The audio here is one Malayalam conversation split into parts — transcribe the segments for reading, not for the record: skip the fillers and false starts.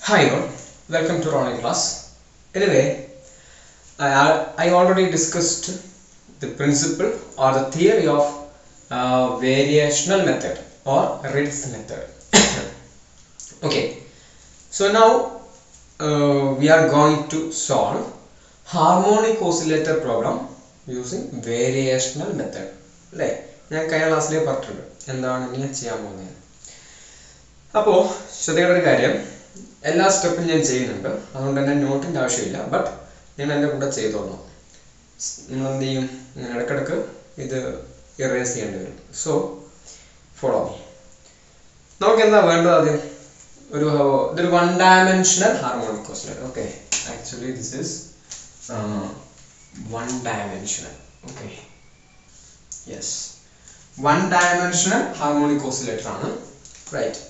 Hi all, welcome to Ronnie class. Anyway, I already discussed the principle or the theory of variational method or Ritz method. Okay, so now we are going to solve harmonic oscillator problem using variational method. ഞാൻ കഴിഞ്ഞ ക്ലാസ്സിലേ പറഞ്ഞിട്ടുണ്ട് എന്താണ് ഇനി ചെയ്യാൻ പോകുന്നത്. അപ്പോൾ ശ്രദ്ധിക്കേണ്ട ഒരു കാര്യം, എല്ലാ സ്റ്റെപ്പും ഞാൻ ചെയ്യുന്നുണ്ട്, അതുകൊണ്ട് തന്നെ നോട്ടിൻ്റെ ആവശ്യമില്ല. ബട്ട് നിങ്ങൾ എൻ്റെ കൂടെ ചെയ്തോളണം. നിങ്ങൾ എന്ത് ചെയ്യും, ഇടയ്ക്കിടയ്ക്ക് ഇത് ഇറേസ് ചെയ്യേണ്ടി വരും. So follow me. നമുക്ക് എന്താ വേണ്ടത് ആദ്യം? ഇതൊരു one dimensional harmonic oscillator. Okay, actually this is one dimensional. Okay, yes, one dimensional harmonic oscillator ആണ്. Right.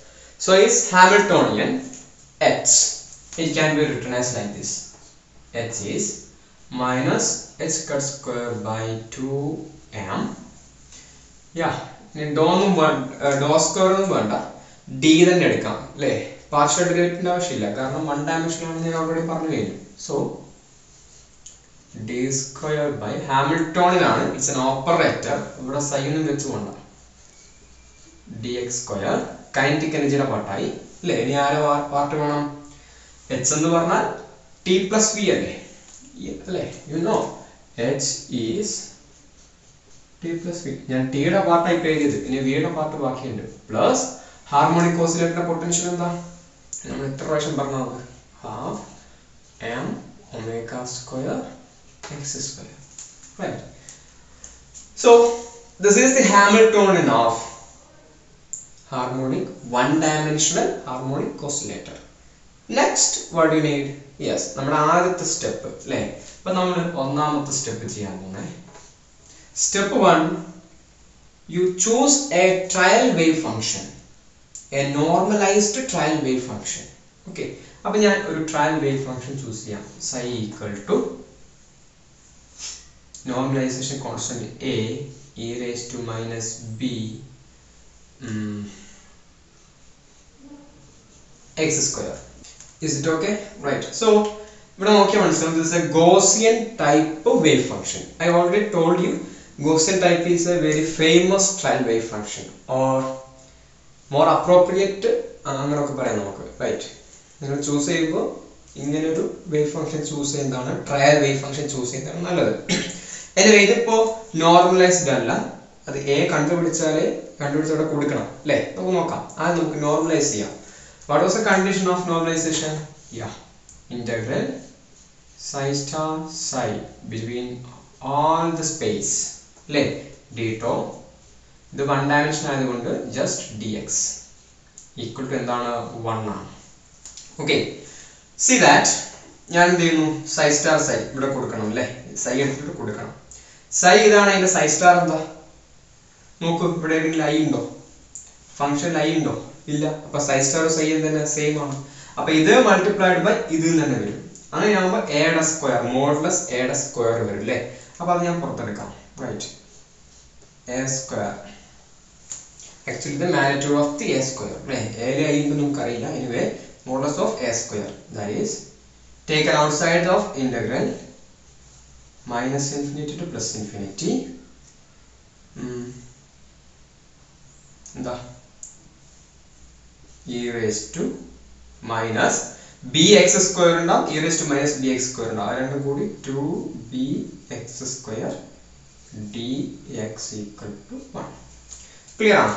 So it's Hamiltonian. H, it can be written as like this. H is minus h cut square by 2m. Yeah, dou square ഒന്നും വേണ്ട, d തന്നെ എടുക്കാം അല്ലേ. പാർഷ്യൽ ഡെറിവേറ്റീവിന്റെ ആവശ്യമില്ല, കാരണം വൺ ഡയമെൻഷൻ ആണെന്ന് ഞാൻ ഓൾറെഡി പറഞ്ഞു കഴിഞ്ഞു. So d square by Hamiltonian ആണ്, ഇറ്റ്സ് an ഓപ്പറേറ്റർ. ഇവിടെ സൈ ഒന്നും വെച്ച് വേണ്ട. dx square കൈനറ്റിക് എനർജിയുടെ പാർട്ടായി അല്ലേ. ഇനി ആരെ പാർട്ട് വേണം? എച്ച് എന്ന് പറഞ്ഞാൽ ടി പ്ലസ് വി അല്ലേ, അല്ലേ? You know h is t plus v. ഞാൻ ടിയുടെ പാർട്ടായി പേ ചെയ്ത്, ഇനി വിയുടെ പാർട്ട് ബാക്കിയുണ്ട്. പ്ലസ് ഹാർമോണിക് ഓസിലേറ്ററിന്റെ പൊട്ടൻഷ്യൽ എന്താ നമ്മൾ എത്ര പ്രാവശ്യം പറഞ്ഞത്? Half M omega square X square. Right. So this is the Hamiltonian of harmonic one dimensional harmonic oscillator. Next, what do you need? Yes, നമ്മുടെ ആദ്യത്തെ സ്റ്റെപ്പ് അല്ലേ. അപ്പൊ നമ്മൾ ഒന്നാമത്തെ സ്റ്റെപ്പ് ചെയ്യാൻ പോകുന്നത്, step 1, you choose a trial wave function, a normalized trial wave function. Okay, അപ്പൊ ഞാൻ ഒരു ട്രയൽ വേവ് ഫംഗ്ഷൻ ചൂസ് ചെയ്യാം. psi equal to normalization constant a e raised to minus b x square. Is it okay? Right. So ഇവിടെ നോക്കിയാൽ മനസ്സിലാവും, this is a Gaussian type of wave function. I already told you Gaussian type is a very famous trial wave function, or more appropriate അങ്ങനെയൊക്കെ പറയാം നമുക്ക്. റൈറ്റ്. നിങ്ങൾ ചൂസ് ചെയ്യുമ്പോൾ ഇങ്ങനെ ഒരു വേവ് ഫംഗ്ഷൻ ചൂസ് ചെയ്യുന്നതാണ്, ട്രയൽ വേവ് ഫംഗ്ഷൻ ചൂസ് ചെയ്യുന്നതാണ് നല്ലത്. എനിവേ ഇതിപ്പോ നോർമലൈസ്ഡ് അല്ല, അത് എ കണ്ടുപിടിച്ചവിടെ കൊടുക്കണം അല്ലേ. നമുക്ക് നോക്കാം, അത് നമുക്ക് നോർമലൈസ് ചെയ്യാം. What was the condition of normalization? Yeah, integral psi star psi between all the space le d tau, the one dimension ആയതുകൊണ്ട് just dx equal to എന്താണ് 1 ആണ്. Okay, see that ഞാൻ എന്ത് ചെയ്യുന്നു, psi star psi ഇവിടെ കൊടുക്കണം അല്ലേ. psi എടുത്തിട്ട് കൊടുക്കണം. psi ഇതാണ്, അതിന്റെ psi star എന്താ നോക്കൂ. ഇവിടെ എവിടെയെങ്കിലും i ഉണ്ടോ? ഫംഗ്ഷൻ i ഉണ്ടോ? ഇല്ല. അപ്പൊ psi star psi തന്നെ സെയിം ആണ്. അപ്പൊ ഇത് മൾട്ടിപ്ലൈഡ് ബൈ ഇത് തന്നെ വരും. അങ്ങനെയാകുമ്പോൾ എയുടെ സ്ക്വയർ മോഡുലസ് എയുടെ സ്ക്വയർ വരും അല്ലേ. അപ്പൊ അത് ഞാൻ പുറത്തെടുക്കാം. Right. A square actually the magnitude of the A square അല്ലേ. എയിലെ ഐ എന്ന് നമുക്കറിയില്ല. Anyway modulus of A square that is taken outside of integral minus infinity to plus infinity. എന്താ e raised to minus bx square ഉണ്ടാവും, e raised to minus bx square ഉണ്ടാവും. ആ രണ്ടും കൂടി 2bx square dx equal to 1. Clear ആണ്?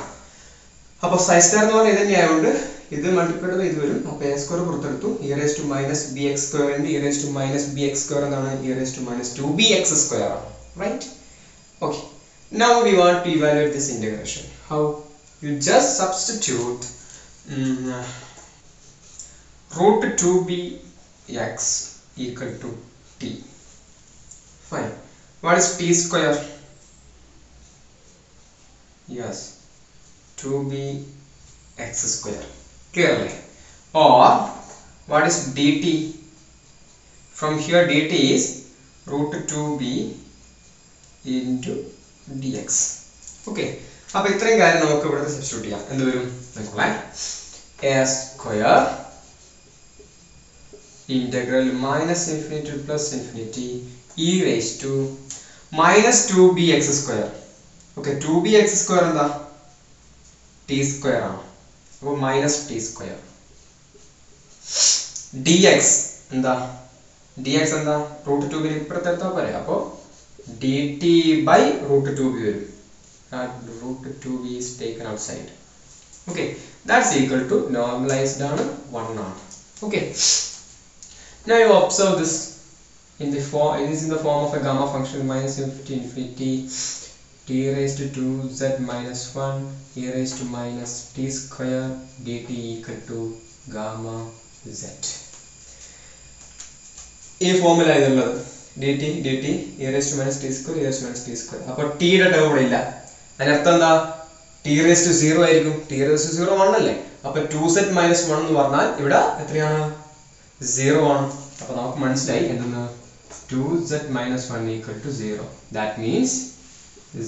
അപ്പൊ psi star എന്ന് പറഞ്ഞാൽ ഇത് തന്നെയായതുകൊണ്ട് ഇത് മൾട്ടിപ്ലൈഡ് ബൈ ഇത് വരും. അപ്പൊ a square പുറത്തെടുത്തു. e raised to minus bx square ഉണ്ട്. e raised to minus bx square എന്താണ്? e raised to minus 2bx square ആണ്. Right. Okay, now we want to evaluate this integration. How? You just substitute root 2bx equal to t. Fine. What is t square? Yes, 2bx square. Clearly. Or what is dt? From here dt is root 2b into dx. Okay. അപ്പോൾ ഇത്രയും കാര്യം നമുക്ക് ഇവിടെ സബ്സ്റ്റിറ്റ്യൂട്ട് ചെയ്യാം. എന്ത് വരും? a square integral minus infinity to plus infinity e raised to minus 2bx square. Okay, 2bx square എന്താ t square ആണ്. അപ്പോൾ minus t square. dx എന്താ dx എന്താ root 2 നെ ഇപ്പുറത്തെടുത്താൽ പോരെ. അപ്പോൾ dt by root 2b വരും. Root 2b is taken outside. Okay, that's equal to normalized ആണ് 1 ആണ്. Okay, now you observe this in the form, it is in the form of a gamma function minus infinity t raised to 2z minus 1 e raised to minus t square dt equal to gamma z. ഈ ഫോർമുല ഇതുള്ളത് dt e raised to minus t square e raised to minus t square. അപ്പോൾ t യുടെ ടേം ഇവിടെ ഇല്ല. അതിനർത്ഥം എന്താ t raised to 0 ആയിരിക്കും. t raised to 0 1 അല്ലേ. അപ്പോൾ 2z minus 1 എന്ന് പറഞ്ഞാൽ ഇവിടെ എത്രയാണ് 0 ആണ്. അപ്പോൾ നമുക്ക് മനസ്സിലായി എന്തെന്ന് 2z minus 1 equal to 0. That means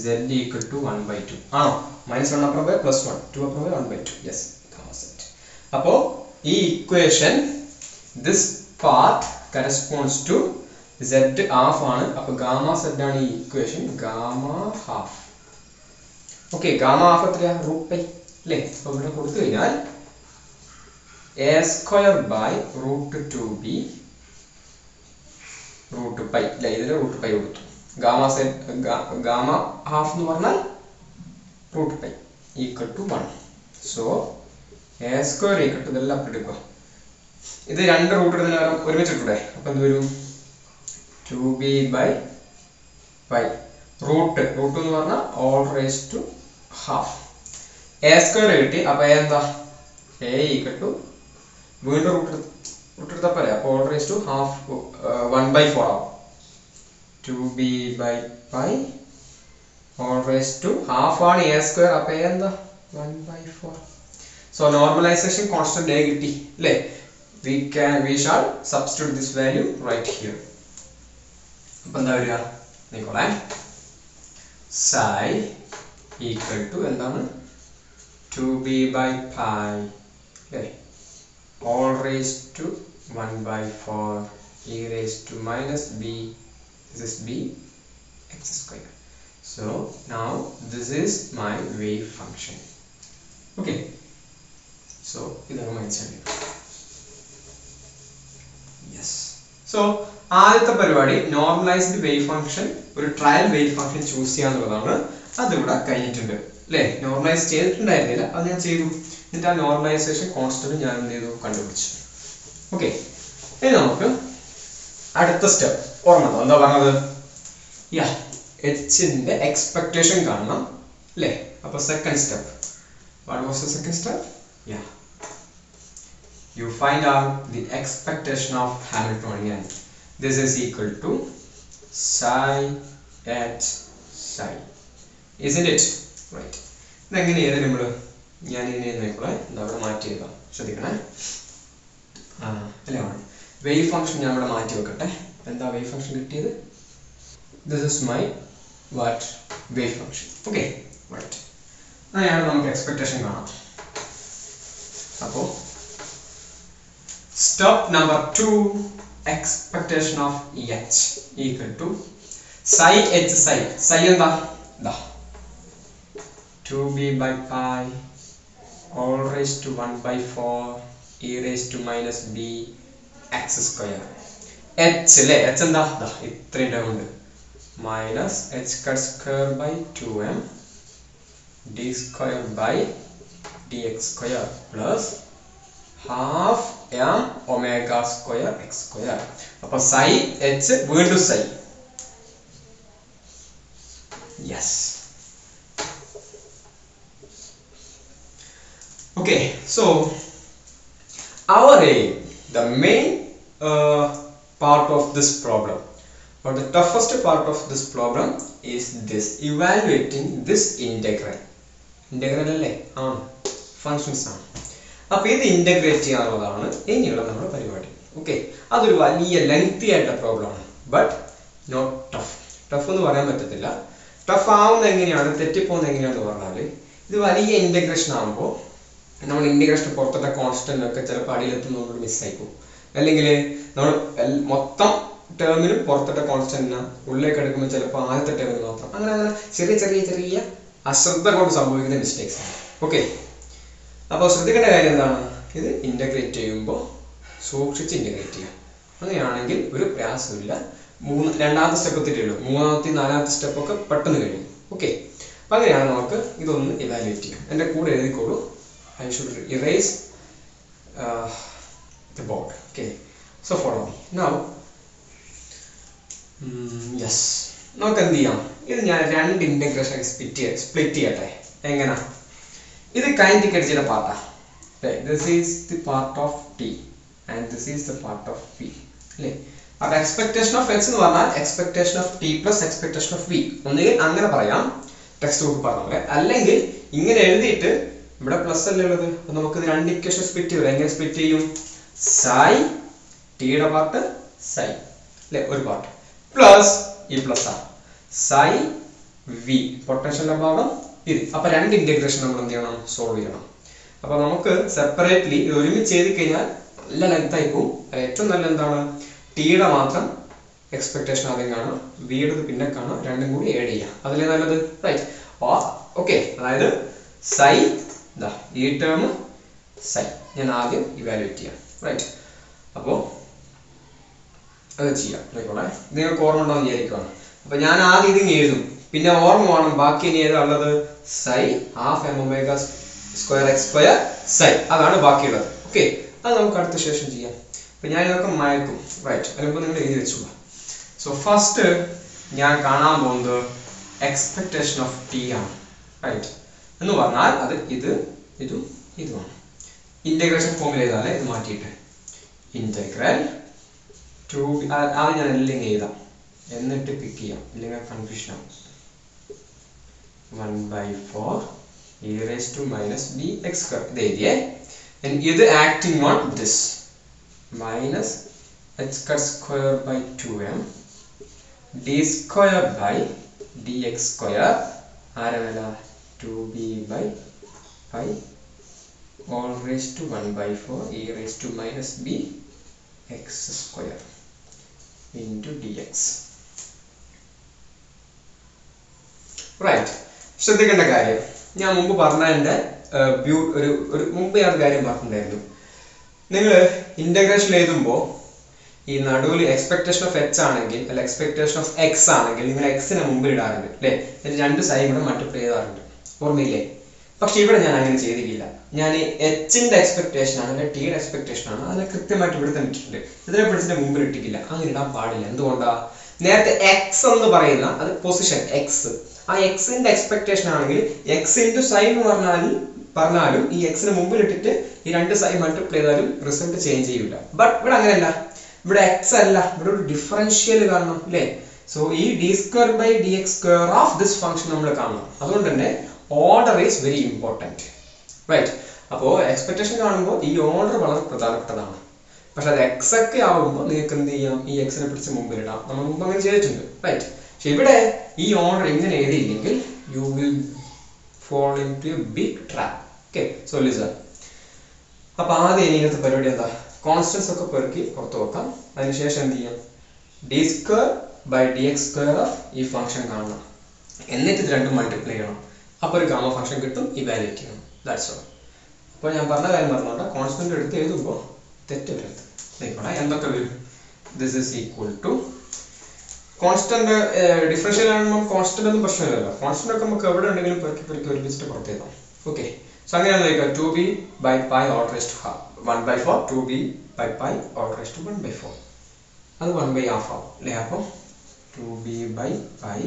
z equal to 1 by 2. ആണോ? minus 1 അപ്പുറം പോയി plus 1 2 അപ്പുറം പോയി 1 by 2. Yes, gamma z. അപ്പോൾ ഈ equation this part corresponds to z half ആണ്. അപ്പോൾ gamma z ആണ് ഈ equation gamma half. Okay, gamma half എത്രയാ root pi അല്ലേ. അപ്പോൾ ഇവിടെ കൊടുത്തു കഴിഞ്ഞാൽ a square by root 2b root pi അല്ലേ. ഇതിൽ root pi കൊടുത്തു. gamma half എന്ന് പറഞ്ഞാൽ root pi equal to 1. so a square equal to ഇതെല്ലാം എടുക്കുക. ഇത് രണ്ട് റൂട്ട് എടുത്തതിന് പകരം ഒരുമിച്ച് ഇട്ടൂടെ. അപ്പോൾ എന്ത് വരും 2b by pi റൂട്ട് എന്ന് പറഞ്ഞാൽ all raised to half. a square കിട്ടി. അപ്പോൾ a എന്താ a equal to വീണ്ടും റൂട്ട് എടുത്താൽ പോരെ. അപ്പോൾ all raised to half 1 by 4 ആവും. 2b by pi all raised to half ആണ് a square. അപ്പോൾ a എന്താ 1 by 4. so normalization constant a കിട്ടി അല്ലേ. we shall substitute this value right here. അപ്പോൾ എന്താ വരിക നിക്കോളെ psi equal to എന്താണ് 2b by pi അല്ലേ all raised to 1 by 4 e raised to minus b, this is b x square. so now this is my wave function. okay, so ഇതാണ് മനസ്സിലായി. yes, so ആദ്യത്തെ പരിപാടി നോർമലൈസ്ഡ് വേവ് ഫംഗ്ഷൻ ഒരു ട്രയൽ വേവ് ഫംഗ്ഷൻ ചൂസ് ചെയ്യാന്നുള്ളതാണ്. അതിവിടെ കഴിഞ്ഞിട്ടുണ്ട് അല്ലേ. നോർമലൈസ് ചെയ്തിട്ടുണ്ടായിരുന്നില്ല, അത് ഞാൻ ചെയ്തു. എന്നിട്ട് ആ നോർമലൈസേഷൻ കോൺസ്റ്റന്റ് ഞാൻ എന്ത് ചെയ്തു കണ്ടുപിടിച്ചു. ഓക്കെ, ഇനി നമുക്ക് അടുത്ത സ്റ്റെപ്പ് ഓർമ്മ എന്താ പറഞ്ഞത് എച്ചിന്റെ എക്സ്പെക്ടേഷൻ കാണണം അല്ലേ. അപ്പൊ second step what was the second step? you find out the expectation of Hamiltonian. This is equal to psi at psi, isn't it? right. ഇതെങ്ങനെ ചെയ്ത് നമ്മൾ ഞാൻ ഇതിനെ നോക്കിക്കോളെ. എന്താ ഇവിടെ മാറ്റി എഴുതാം, ശ്രദ്ധിക്കണേ. അല്ലേ വേവ് ഫംഗ്ഷൻ ഞാൻ ഇവിടെ മാറ്റി വെക്കട്ടെ. എന്താ വേവ് ഫംഗ്ഷൻ കിട്ടിയത്? this is my what wave function. okay, right. അങ്ങനെയാണ് നമുക്ക് എക്സ്പെക്ടേഷൻ കാണാം. അപ്പോൾ step number 2, expectation of h equal to psi h psi എന്താ 2b by pi all raised to 1 by 4 e raised to minus b x square. h അല്ലേ, h എന്താ ഇത്രയും ടേം ഉണ്ട് minus h cut square by 2m d square by dx square plus half m omega square x square. അപ്പോൾ psi h വീണ്ടും psi. yes, okay, so our aim, the main part of this problem or the toughest part of this problem is this, evaluating this integral അല്ലേ ആണ് ഫങ്ഷൻസ് ആണ്. അപ്പോൾ ഇത് ഇൻ്റഗ്രേറ്റ് ചെയ്യാനുള്ളതാണ് ഇനിയുള്ള നമ്മുടെ പരിപാടി. ഓക്കെ, അതൊരു വലിയ ലെങ്തി ആയിട്ടുള്ള പ്രോബ്ലം ആണ്. ബട്ട് നോട്ട് ടഫ് എന്ന് പറയാൻ പറ്റത്തില്ല. ടഫ് ആവുന്ന എങ്ങനെയാണ്, തെറ്റിപ്പോകുന്നത് എങ്ങനെയാണെന്ന് പറഞ്ഞാൽ ഇത് വലിയ ഇൻ്റഗ്രേഷൻ ആകുമ്പോൾ നമ്മൾ ഇൻ്റഗ്രേഷൻ പുറത്തുള്ള കോൺസ്റ്റൻ്റ് ഒക്കെ ചിലപ്പോൾ അടിയിലെത്തും നമ്മൾ മിസ്സായി പോകും. അല്ലെങ്കിൽ നമ്മൾ മൊത്തം ടേമിനും പുറത്തിട്ട കോൺസ്റ്റന്റിന് ഉള്ളിലേക്ക് എടുക്കുമ്പോൾ ചിലപ്പോൾ ആദ്യത്തെ ടേമിന് മാത്രം അങ്ങനെ അങ്ങനെ ചെറിയ ചെറിയ ചെറിയ അശ്രദ്ധ കൊണ്ട് സംഭവിക്കുന്ന മിസ്റ്റേക്സ് ആണ്. ഓക്കെ, അപ്പോൾ ശ്രദ്ധിക്കേണ്ട കാര്യം എന്താണ്? ഇത് ഇൻ്റഗ്രേറ്റ് ചെയ്യുമ്പോൾ സൂക്ഷിച്ച് ഇൻ്റഗ്രേറ്റ് ചെയ്യാം. അങ്ങനെയാണെങ്കിൽ ഒരു പ്രയാസമില്ല. രണ്ടാമത്തെ സ്റ്റെപ്പ് എത്തിയിട്ടുള്ളൂ, മൂന്നാമത്തെ നാലാമത്തെ സ്റ്റെപ്പൊക്കെ പെട്ടെന്ന് കഴിയും. ഓക്കെ, അപ്പം അങ്ങനെയാണ് നമുക്ക് ഇതൊന്ന് ഇവാലുവേറ്റ് ചെയ്യാം. എൻ്റെ കൂടെ എഴുതിക്കോളൂ. I should erase the board. Okay, so follow me now. Yes, നമുക്ക് എന്ത് ചെയ്യാം? ഇത് ഞാൻ രണ്ട് ഇന്റഗ്രേഷൻ സ്പ്ലിറ്റ് ചെയ്യട്ടെ. എങ്ങനെ? ഇത് കൈൻഡിക് അടിച്ചിട്ട് പാർട്ടാ. This is the part of T and this is the part of P അല്ലേ? അപ്പൊ എക്സ്പെക്ടേഷൻ ഓഫ് എക്സ് എന്ന് പറഞ്ഞാൽ expectation of T plus expectation of V. ഒന്നുകിൽ അങ്ങനെ പറയാം, ടെക്സ്റ്റ് ബുക്ക് പറഞ്ഞ, അല്ലെങ്കിൽ ഇങ്ങനെ എഴുതിയിട്ട് ഇവിടെ പ്ലസ് അല്ലേ ഉള്ളത്, അപ്പൊ നമുക്ക് ഇത് രണ്ട് ഇക്വേഷൻ സ്പ്ലിറ്റ് ചെയ്യും. എങ്ങനെ സ്പ്ലിറ്റ് ചെയ്യും? സൈ ടിയുടെ പാർട്ട് സൈ അല്ലെ ഒരു പാർട്ട് പ്ലസ് ഈ പ്ലസ് ആണ് സൈ വി പൊട്ടൻഷ്യൽ ഭാഗം ഇത്. അപ്പൊ രണ്ട് ഇന്റഗ്രേഷൻ നമ്മൾ എന്ത് ചെയ്യണം? സോൾവ് ചെയ്യണം. അപ്പൊ നമുക്ക് സെപ്പറേറ്റ്ലി ഇത് ഒരുമിച്ച് ചെയ്ത് കഴിഞ്ഞാൽ നല്ല ലെങ്ത് ആയി പോകും. ഏറ്റവും നല്ല എന്താണ്? ടിയുടെ മാത്രം എക്സ്പെക്ടേഷൻ ആദ്യം കാണാം, വിയുടെ പിന്നെ കാണാം, രണ്ടും കൂടി ആഡ് ചെയ്യാം. അതിലേ നല്ലത്. റൈറ്റ്. ഓക്കെ, അതായത് സൈ ഈ ടേം സൈ ഞാൻ ആദ്യം ഇവാലുവേറ്റ് ചെയ്യാം. റൈറ്റ്. അപ്പോൾ അത് ചെയ്യാം. ആയിക്കോട്ടെ, നിങ്ങൾക്ക് ഓർമ്മ ഉണ്ടാവും വിചാരിക്കുകയാണ്. അപ്പൊ ഞാൻ ആദ്യം ഇതിങ്ങ് എഴുതും, പിന്നെ ഓർമ്മ വേണം ബാക്കി ഇനി ഏതാ ഉള്ളത്? Psi half M omega square X square psi, അതാണ് ബാക്കിയുള്ളത്. ഓക്കെ, അത് നമുക്ക് അടുത്ത ശേഷം ചെയ്യാം. അപ്പൊ ഞാൻ ഇതൊക്കെ മയക്കും. റൈറ്റ്, അതിനുമ്പോൾ നിങ്ങൾ എഴുതി വെച്ചോളാം. സോ ഫസ്റ്റ് ഞാൻ കാണാൻ പോകുന്നത് എക്സ്പെക്ടേഷൻ ഓഫ് ടി ആണ്. റൈറ്റ് എന്ന് പറഞ്ഞാൽ അത് ഇതും ഇതുമാണ്. ഇന്റഗ്രേഷൻ ഫോമിൽ എഴുതാല്ലേ, ഇത് മാറ്റിയിട്ട് ഇന്റഗ്രൽ ടു ആദ്യം ഞാൻ എല്ലാം എഴുതാം, എന്നിട്ട് പിക്ക് ചെയ്യാം, ഇല്ലെങ്കിൽ കൺഫ്യൂഷൻ ആവും. 1/4 e raised to minus bx square ഇത് എഴുതിയേ. ഇത് acting on this minus h square by 2m d square by dx square ആരല്ല 2b by pi all raised to 1/4 e raised to minus b x square into dx. Right. ശ്രദ്ധിക്കേണ്ട കാര്യം ഞാൻ മുമ്പ് പറഞ്ഞതിൻ്റെ ഒരു മുമ്പ് ഞാൻ കാര്യം പറഞ്ഞിട്ടുണ്ടായിരുന്നു. നിങ്ങൾ ഇന്റഗ്രേഷൻ എഴുതുമ്പോൾ ഈ നടുവിൽ എക്സ്പെക്ടേഷൻ ഓഫ് എച്ച് ആണെങ്കിൽ അല്ല എക്സ്പെക്ടേഷൻ ഓഫ് എക്സ് ആണെങ്കിൽ നിങ്ങൾ എക്സിനെ മുമ്പിൽ ഇടാറുണ്ട് അല്ലേ? എന്നിട്ട് രണ്ട് സൈഡ് കൂടെ മൾട്ടിപ്ലൈ ചെയ്യാറുണ്ട്, ഓർമ്മയില്ലേ? പക്ഷെ ഇവിടെ ഞാൻ അങ്ങനെ ചെയ്തിട്ടില്ല. ഞാൻ എച്ചിന്റെ എക്സ്പെക്ടേഷൻ ആണ് അല്ലെ ടിയുടെ എക്സ്പെക്ടേഷൻ ആണ്, അതിനെ കൃത്യമായിട്ട് ഇവിടെ തന്നെ ഇട്ടിട്ടുണ്ട്. ഇതിനെ പിടിച്ചിട്ട് മുമ്പിൽ ഇട്ടിട്ടില്ല. അങ്ങനെ ഇടാൻ പാടില്ല. എന്തുകൊണ്ടാ? നേരത്തെ എക്സ് എന്ന് പറയുന്ന അത് പൊസിഷൻ എക്സ്, ആ എക്സിന്റെ എക്സ്പെക്ടേഷൻ ആണെങ്കിൽ എക്സ് ഇൻറ്റു സൈൻ എന്ന് പറഞ്ഞാലും ഈ എക്സിന് മുമ്പിൽ ഇട്ടിട്ട് ഈ രണ്ട് സൈൻ മൾട്ടിപ്ലൈ ചെയ്താലും റിസൾട്ട് ചേഞ്ച് ചെയ്യില്ല. ബട്ട് ഇവിടെ അങ്ങനെയല്ല, ഇവിടെ എക്സ് അല്ല, ഇവിടെ ഒരു ഡിഫറൻഷ്യൽ കാണണം അല്ലേ? സോ ഈ d square by D X square of this function നമ്മൾ കാണണം. അതുകൊണ്ട് തന്നെ order is very important. Right. അപ്പോൾ എക്സ്പെക്ടേഷൻ കാണുമ്പോൾ ഈ ഓർഡർ വളരെ പ്രധാനപ്പെട്ടതാണ്. പക്ഷെ അത് എക്സ് ഒക്കെ ആവുമ്പോൾ നിങ്ങൾക്ക് എന്ത് ചെയ്യാം? ഈ എക്സിനെ പിടിച്ച് മുമ്പിലിടാം. നമ്മൾ മുമ്പ് അങ്ങനെ ചെയ്തിട്ടുണ്ട്. റൈറ്റ്. പക്ഷെ ഇവിടെ ഈ ഓർഡർ ഇങ്ങനെ എഴുതിയില്ലെങ്കിൽ you will fall into a big trap. Okay, so listen. അപ്പോൾ ആദ്യം ഇങ്ങനത്തെ പരിപാടി എന്താ? കോൺസ്റ്റൻസ് ഒക്കെ പെറുക്കി പുറത്ത് വെക്കാം. അതിനുശേഷം എന്ത് ചെയ്യാം? D square by D X square of ഈ ഫംഗ്ഷൻ കാണണം, എന്നിട്ട് ഇത് രണ്ടും മൾട്ടിപ്ലൈ ചെയ്യണം. അപ്പോൾ ഒരു ഗാമ ഫംഗ്ഷൻ കിട്ടും, ഇവാലുവേറ്റ് ചെയ്യണം. That's all. അപ്പോൾ ഞാൻ പറഞ്ഞ കാര്യം പറഞ്ഞോണ്ട കോൺസ്റ്റന്റ് എടുത്ത് എഴുതുമ്പോൾ തെറ്റ് വരരുത്. ആയിക്കോട്ടെ, എന്തൊക്കെ വരും? This is equal to constant differential ആകുമ്പോൾ കോൺസ്റ്റന്റ് ഒന്നും പ്രശ്നമില്ലല്ലോ. കോൺസ്റ്റന്റ് ഒക്കെ നമുക്ക് എവിടെ ഉണ്ടെങ്കിലും പെറുക്കി ഒരുമിച്ചിട്ട് പുറത്ത് എഴുതാം. ഓക്കെ, സോ അങ്ങനെയാണ് നോക്കുക. 2b by pi all raised to 1/4 2b by pi all raised to 1/4 അത് 1/2 ആവും അല്ലേ? അപ്പോൾ 2b by pi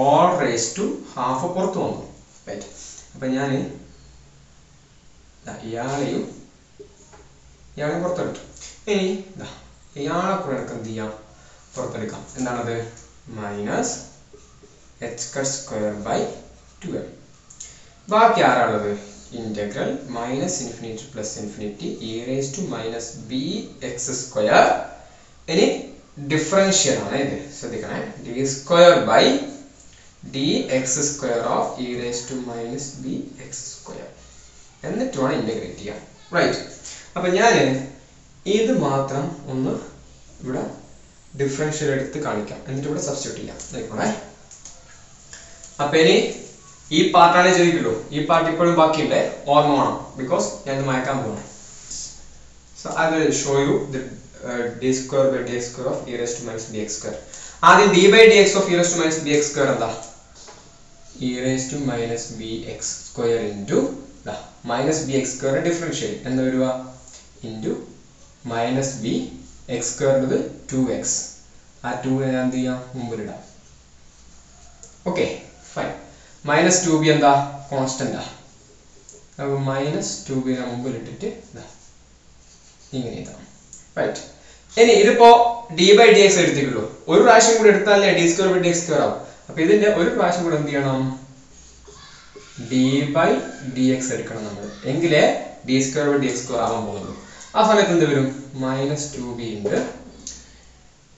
all raised to half പുറത്ത് വന്നു. റൈറ്റ്. അപ്പം ഞാൻ ഇയാളെയും പുറത്തെടുത്തു. ഇനി ഇയാളെ കൂടെ എനിക്ക് എന്ത് ചെയ്യാം? പുറത്തെടുക്കാം. എന്താണത്? Minus h square by 2m. ബാക്കി ആരാളുള്ളത്? Integral minus infinity plus infinity E raise to minus B X square. ഇനി ഡിഫറൻഷ്യൽ ആണ് ഇത്, ശ്രദ്ധിക്കണേ. D square by D X square of E raise to minus B X square. എന്നിട്ട് വേണം ഇന്റഗ്രേറ്റ് ചെയ്യാൻ. റൈറ്റ്. അപ്പൊ ഞാൻ ഇത് മാത്രം ഒന്ന് ഇവിടെ ഡിഫറൻഷ്യൽ എടുത്ത് കാണിക്കാം, എന്നിട്ട് ഇവിടെ സബ്സ്റ്റിറ്റ്യൂട്ട് ചെയ്യാം. ആയിക്കോട്ടെ. അപ്പൊ ഇനി ഈ പാർട്ടാണ് ചോദിക്കുള്ളൂ. ഈ പാർട്ട് ഇപ്പോഴും ബാക്കിയുണ്ട്, ഓർമ്മ വേണം, ബിക്കോസ് ഞാൻ ഇത് മായ്ക്കാൻ പോകണം. So I will show you the d square by dx square of e raised to minus bx square. ആദ്യം d by dx of e raised to minus bx square എന്താ? e raised to minus bx square into minus bx square differential എന്താ വരിക? into minus bx square എന്നത് 2x. ആ 2 ഞാൻ എന്ത് ചെയ്യാം? മുമ്പിലിടാം. Okay fine. മൈനസ് 2b എന്താ? കോൺസ്റ്റന്റ്. അപ്പോൾ മൈനസ് 2b ഞാൻ മുമ്പിലിട്ടിട്ട് ഇങ്ങനെ എഴുതാം. റൈറ്റ്. ഇനി ഇതിപ്പോ d by dx എടുത്തിട്ടുള്ളൂ. ഒരു പ്രാവശ്യം കൂടി എടുത്താലേ d square by dx square ആവും. അപ്പൊ ഇതിന്റെ ഒരു പ്രാവശ്യം കൂടെ എന്ത് ചെയ്യണം? d by dx എടുക്കണം നമ്മൾ, എങ്കിലേ d square by dx square ആവാൻ പോകുള്ളൂ. ആ സമയത്ത് എന്ത് വരും? മൈനസ് 2b ഉണ്ട്.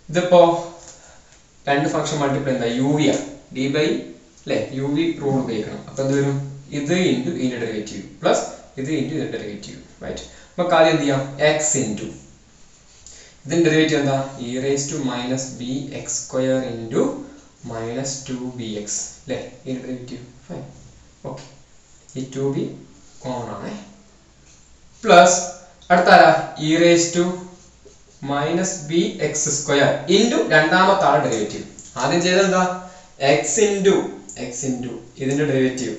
ഇതിപ്പോ രണ്ട് ഫംഗ്ഷൻ മൾട്ടിപ്ലൈ എന്താ? uv ആ. d by അല്ലേ, uv റൂൾ ഉപയോഗിക്കണം. അപ്പൊ എന്ത് വരും? ഇത് ഇൻറ്റു ഇതിന്റെ ഡെറിവേറ്റീവ് പ്ലസ് ഇത് ഇൻറ്റു ഇതിന്റെ ഡെറിവേറ്റീവ്. റൈറ്റ്. നമുക്ക് ആദ്യം എന്ത് ചെയ്യാം? x ഇൻറ്റു ഇതിന്റെ ഡെറിവേറ്റീവ് എന്താ? e raised to minus bx square into minus 2bx അല്ലേ, ഇതിന്റെ ഡെറിവേറ്റീവ്. ഫൈൻ. ഓക്കെ, ഈ 2b കോമൺ ആണ്. Plus അടുത്താരാ? e raised to minus bx square into രണ്ടാമത്തെ ആളുടെ ഡെറിവേറ്റീവ്. ആദ്യം ചെയ്തത് എന്താ? x into ഇതിന്റെ derivative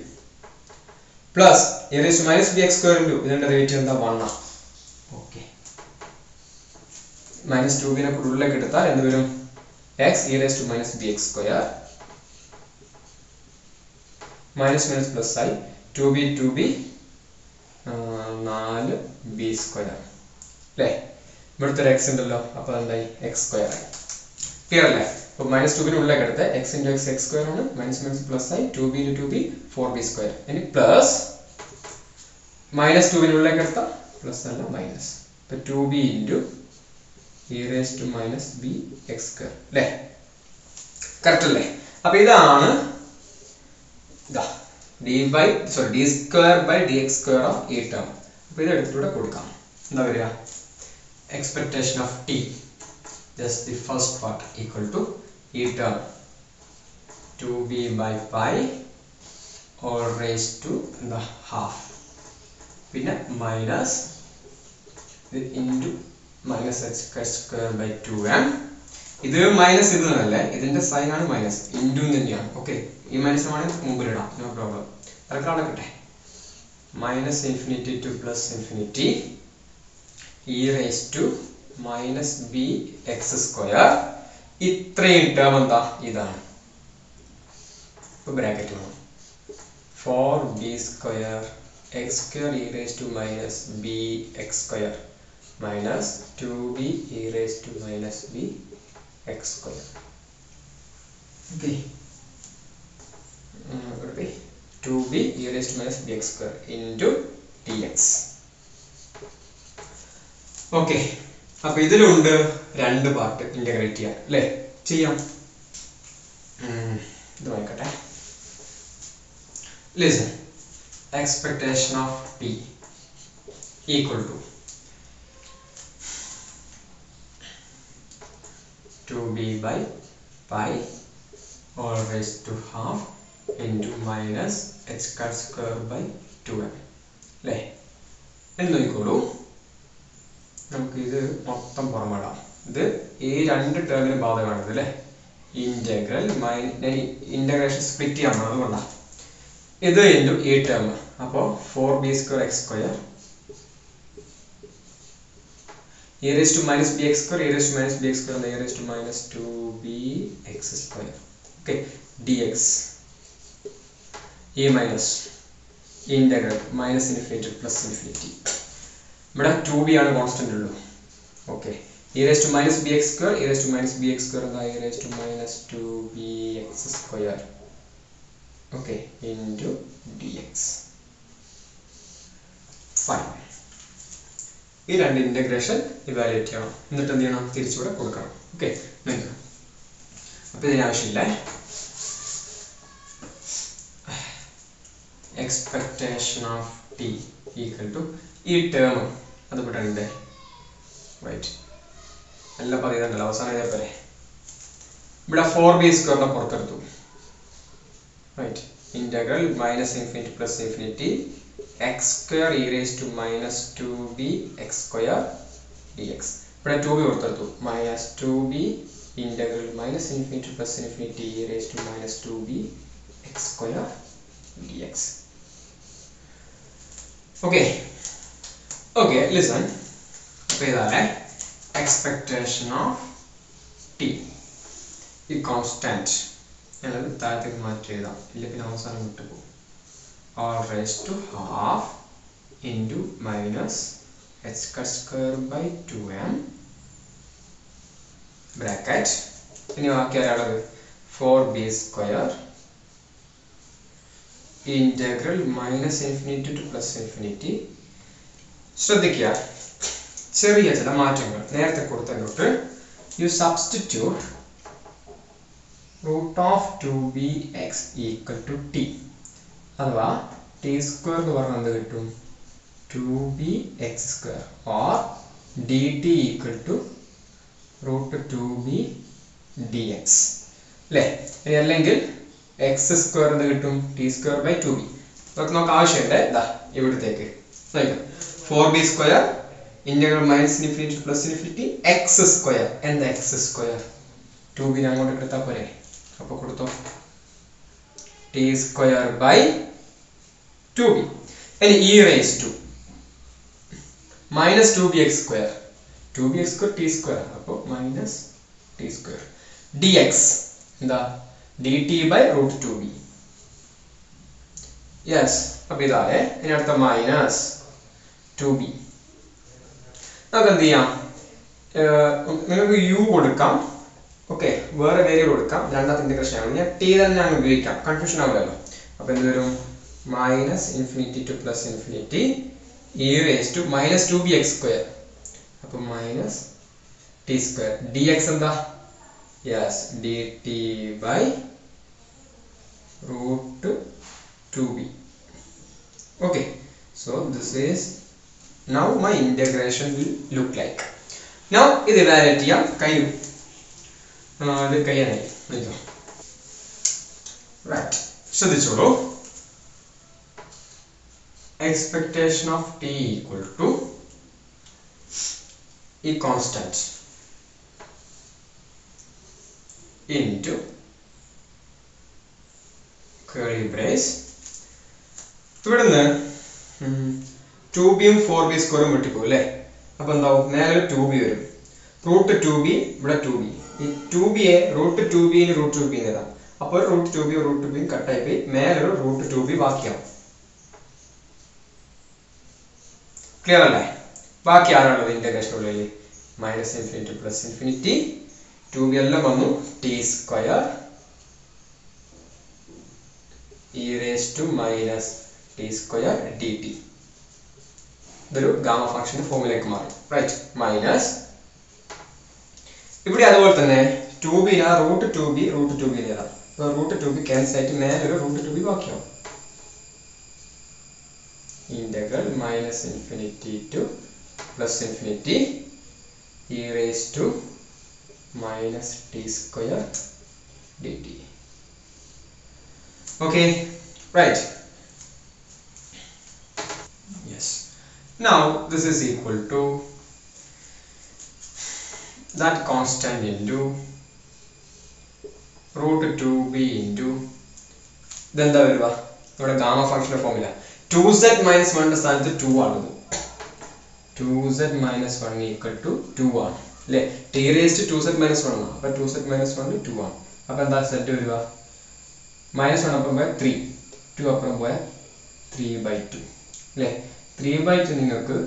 plus e raised to minus bx square into ഇതിന്റെ ഡെറിവേറ്റീവ് എന്താ? 1 ആണ്. ഓക്കെ, മൈനസ് 2ബിനെ ഉള്ളിലേക്ക് എടുത്താൽ എന്ത് വരും? x e raised to minus bx square minus minus plus ആയി 2b 4b സ്ക്വയർ അല്ലേ. ഇവിടുത്തെ ഒരു x ഉണ്ടല്ലോ, അപ്പൊ എന്തായി? x സ്ക്വയർ ആയി. ക്ലിയർ അല്ലേ? അപ്പൊ മൈനസ് 2ബിന് ഉള്ളിലേക്ക് എടുത്ത് x into x x square ആണ്, മൈനസ് മൈനസ് പ്ലസ് ആയി 2b into 2b 4b square. ഇനി പ്ലസ് മൈനസ് 2ബിന് ഉള്ളിലേക്ക് എടുത്ത പ്ലസ് അല്ല മൈനസ്, ഇപ്പൊ 2b into e raised to minus bx square അല്ലേ. കറക്റ്റ് അല്ലേ? അപ്പൊ ഇതാണ് d square by dx square of e term. അപ്പൊ ഇത് എടുത്തിവിടെ കൊടുക്കാം. എന്താ വരിക? expectation of t, just the first part, equal to e term 2b by pi all raised to the half, പിന്നെ minus into minus h square by 2m. ഇത് മൈനസ് ഇത് അല്ലേ, ഇതിന്റെ സൈൻ ആണ് മൈനസ്, ഇൻറ്റു തന്നെയാണ്. ഓക്കെ, ഈ മൈനസ് ആണ് മുമ്പിലിടാം, നോ പ്രോബ്ലം. അതൊക്കെ നടക്കട്ടെ. Minus infinity two plus infinity e raised to minus bx square. ഇത്രയും ടേം എന്താ? ഇതാണ്. ഇപ്പൊ ബ്രാക്കറ്റ് വേണം. 4b square x square e raised to minus bx square minus 2b e raised to minus bx square. Okay. 2b e raised to minus bx square into dx. Okay. അപ്പൊ ഇതിലുണ്ട് രണ്ട് പാർട്ട് ഇന്റഗ്രേറ്റ് ചെയ്യാൻ അല്ലേ. ചെയ്യാം. ഇത് നോക്കട്ടെ. Listen. Expectation of t equal to 2b by pi all raised to half into minus h square by 2m അല്ലേ. എന്ന് നോക്കിക്കോളൂ. നമുക്ക് ഇത് മൊത്തം പുറമെടാം. ഇത് ഈ രണ്ട് ടേമിന് ബാധകമാണ് അല്ലേ. ഇന്റഗ്രൽ ഇന്റഗ്രേഷൻ സ്പ്ലിറ്റ് ചെയ്യാൻ പോകണം, അതുകൊണ്ടാണ്. ഇത് ഇൻറ്റു ഈ ടേം, അപ്പോൾ 4b square x square e raised to minus bx square e raised to minus bx square and e raised to minus 2bx square. Okay, dx e minus integral minus infinity plus infinity. ഇവിടെ 2b ആണ് കോൺസ്റ്റന്റ് ഉള്ളൂ. Okay, e raised to minus bx square e raised to minus bx square and e raised to minus 2bx square. Okay, into dx. Fine. ഈ രണ്ട് ഇന്റഗ്രേഷൻ ഇവാലുവേറ്റ് ചെയ്യണം, എന്നിട്ട് എന്ത് ചെയ്യണം? തിരിച്ചുകൂടെ കൊടുക്കണം. ഓക്കെ, അപ്പൊ ഇതിന് ആവശ്യമില്ല. Expectation of t equal to ഈ ടേം അത് പെട്ടെന്ന് റൈറ്റ് എല്ലാം പറയുന്നുണ്ടല്ലോ അവസാനം ഇതേപോലെ ഇവിടെ 4b സ്ക്വയറിനെ പുറത്തെടുത്തു right integral minus infinity plus infinity x square e raise to minus 2b x square dx ഇവിടെ 2b പുറത്തെടുത്തു minus 2b integral minus infinity plus infinity E raise to minus 2b x square dx okay listen അപ്പോൾ ഇതാണ് expectation of t ഈ കോൺസ്റ്റന്റ് എന്നത് താഴത്തേക്ക് മാറ്റി എഴുതാം ഇല്ല പിന്നെ അവസാനം വിട്ടു പോകും all raised to half into minus h square by 2m bracket ഇനി ബാക്കി ആരാളത് 4b square integral minus infinity to plus infinity ശ്രദ്ധിക്കുക ചെറിയ ചില മാറ്റങ്ങൾ നേരത്തെ കൊടുത്തങ്ങോട്ട് you substitute root of 2bx equal to t അഥവാ t square എന്ന് പറഞ്ഞാൽ എന്ത് കിട്ടും 2bx square or dt equal to root 2b dx അല്ലേ ഇനി അല്ലെങ്കിൽ x square എന്ത് കിട്ടും t square by 2b ഇതൊക്കെ നമുക്ക് ആവശ്യമുണ്ട് ഇതാ ഇവിടത്തേക്ക് 4b square integral minus infinity to plus infinity x square and x square 2b നെ അങ്ങോട്ട് എടുത്താൽ പോരെ അപ്പോൾ കൊടുത്തോ t square by 2b and e raised to minus 2bx square 2bx square t square അപ്പോൾ minus t square dx എന്താ dt by root 2b yes അപ്പോൾ ഇതാണ് ഇനി അടുത്ത minus 2b നമുക്ക് എന്ത് ചെയ്യാം നിങ്ങൾക്ക് u കൊടുക്കാം ഓക്കെ വേറെ വേരിയബിൾ കൊടുക്കാം രണ്ടാമത്തെ ഇന്റഗ്രേഷൻ ആണ് ഞാൻ t തന്നെ അങ്ങ് ഉപയോഗിക്കാം കൺഫ്യൂഷൻ ആവില്ലല്ലോ അപ്പോൾ എന്ത് വരും minus infinity to plus infinity e raised to minus 2bx square അപ്പോൾ minus t square dx എന്താ yes dt by root 2b okay so this is now my integration will look like now ഇത് evaluate ചെയ്യാം കഴിഞ്ഞു ഇത് കഴിയാനായി right ശ്രദ്ധിച്ചോളൂ expectation of t equal to a constant into curly brace ഇവിടുന്ന് 2b ഉം 4b സ്ക്വയറും വെട്ടിപ്പോകും അല്ലേ അപ്പോൾ എന്താവും നേരെ 2b വരും റൂട്ട് 2b ഇവിടെ 2b ഈ 2b യെ റൂട്ട് 2b ന് റൂട്ട് 2b എഴുതാം അപ്പോൾ റൂട്ട് 2b റൂട്ട് 2b കട്ടായി പോയി മേലെ റൂട്ട് 2b ബാക്കിയാവും ക്ലിയർ അല്ലേ ബാക്കി ആരാണുള്ളത് ഇന്റഗ്രേഷൻ ഉള്ളിൽ minus infinity plus infinity 2b എല്ലാം വന്നു t square e raised to minus t square dt ഇതൊരു ഗാമ ഫംഗ്ഷൻ ഫോമിലേക്ക് മാറി റൈറ്റ് മൈനസ് ഇവിടെ അതുപോലെ തന്നെ 2b ന റൂട്ട് 2b എഴുതാം അപ്പോൾ റൂട്ട് 2b ക്യാൻസൽ ആയിട്ട് മേലെ ഒരു റൂട്ട് 2b ബാക്കിയാവും integral minus infinity to plus infinity e raised to minus t square dt okay right yes now this is equal to that constant into root 2b into then the വരുക നമ്മുടെ ഗാമ ഫംഗ്ഷന്റെ ഫോർമുല 2z minus 1 ന്റെ സ്ഥാനത്ത് 2 ആണ് 2z minus 1 equal to 2 ആണ് അല്ലേ t raised to 2z minus 1 ആണ് അപ്പോൾ 2z minus 1 2 ആണ് അപ്പോൾ എന്താ സെറ്റ് വരിക minus 1 അപ്പുറം പോയ 3 2 അപ്പുറം പോയ 3/2 അല്ലേ 3/2 നിങ്ങൾക്ക്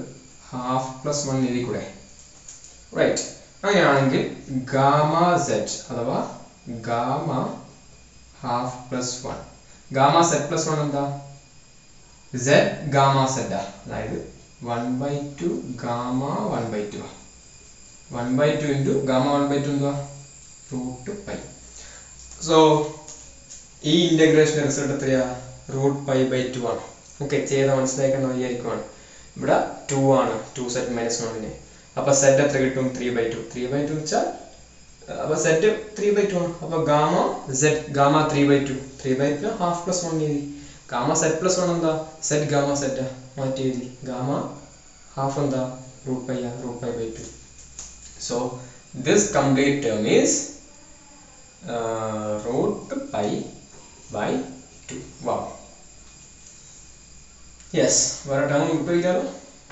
half plus 1 എഴുതി കൂടെ റൈറ്റ് അങ്ങനെയാണെങ്കിൽ ഗാമ z അഥവാ gamma half plus 1 gamma z plus 1 എന്താ z ഗാമ z അതായത് 1/2 ഗാമ 1/2 1/2 into ഗാമ 1/2 എന്താ root pi so ഈ ഇന്റഗ്രേഷന്റെ റിസൾട്ട് എത്രയാ root pi by 2 ആണ് ഓക്കേ ചെയ്ത മനസ്സിലാക്കാൻ വയ്യായിരിക്കുവാണ് ഇവിടെ 2 ആണ് 2z minus 1 നെ അപ്പോൾ z എത്ര കിട്ടും 3/2 3/2 വെച്ചാൽ അപ്പോൾ z 3/2 ആണ് അപ്പോൾ gamma z gamma 3/2 3/2 half plus 1 എഴുതി ഗാമ z പ്ലസ് 1 എന്താ z ഗാമ z മാറ്റി എഴുതി ഗാമ ഹാഫ് എന്താ √π/2 so this complete term is √π/2 wow yes വേറെ ടേം കിട്ടിയാലോ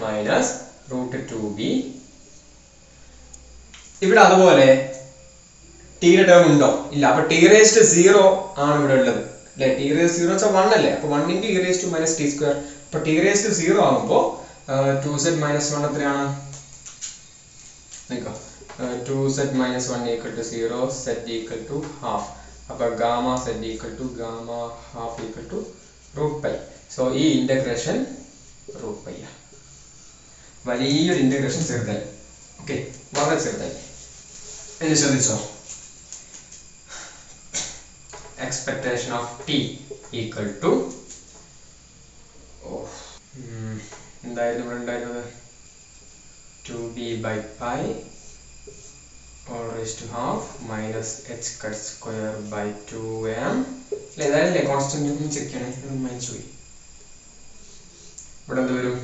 മൈനസ് √2b ഇവിടെ അതുപോലെ t യുടെ ടേം ഉണ്ടോ ഇല്ല അപ്പോൾ t raised to 0 ആണ് ഇവിടെ ഉള്ളത് അല്ലേ t raised to 0 എന്ന് വെച്ചാൽ 1 അല്ലേ അപ്പോൾ 1 * e raised to minus t². അപ്പോൾ t raised to 0 ആകുമ്പോൾ 2z - 1 എത്രയാണ് നോക്കാം 2z - 1 equal to 0 z equal to half അപ്പോൾ gamma z equal to gamma half equal to √π. So ഈ ഇന്റഗ്രേഷൻ √π വലിയൊരു ഇന്റഗ്രേഷൻ ചെറുതായി ഓക്കെ വളരെ ചെറുതായി ഇനി ശ്രദ്ധിച്ചോ expectation of t equal to എന്തായിരുന്നു ഇവിടെ ഉണ്ടായിരുന്നത് 2b/π all raised to half minus h²/2m ഇതല്ലേ കോൺസ്റ്റന്റ് ഒന്ന് ചെക്ക് ചെയ്യണേ മൈനസ് പോയി ഇവിടെ എന്ത് വരും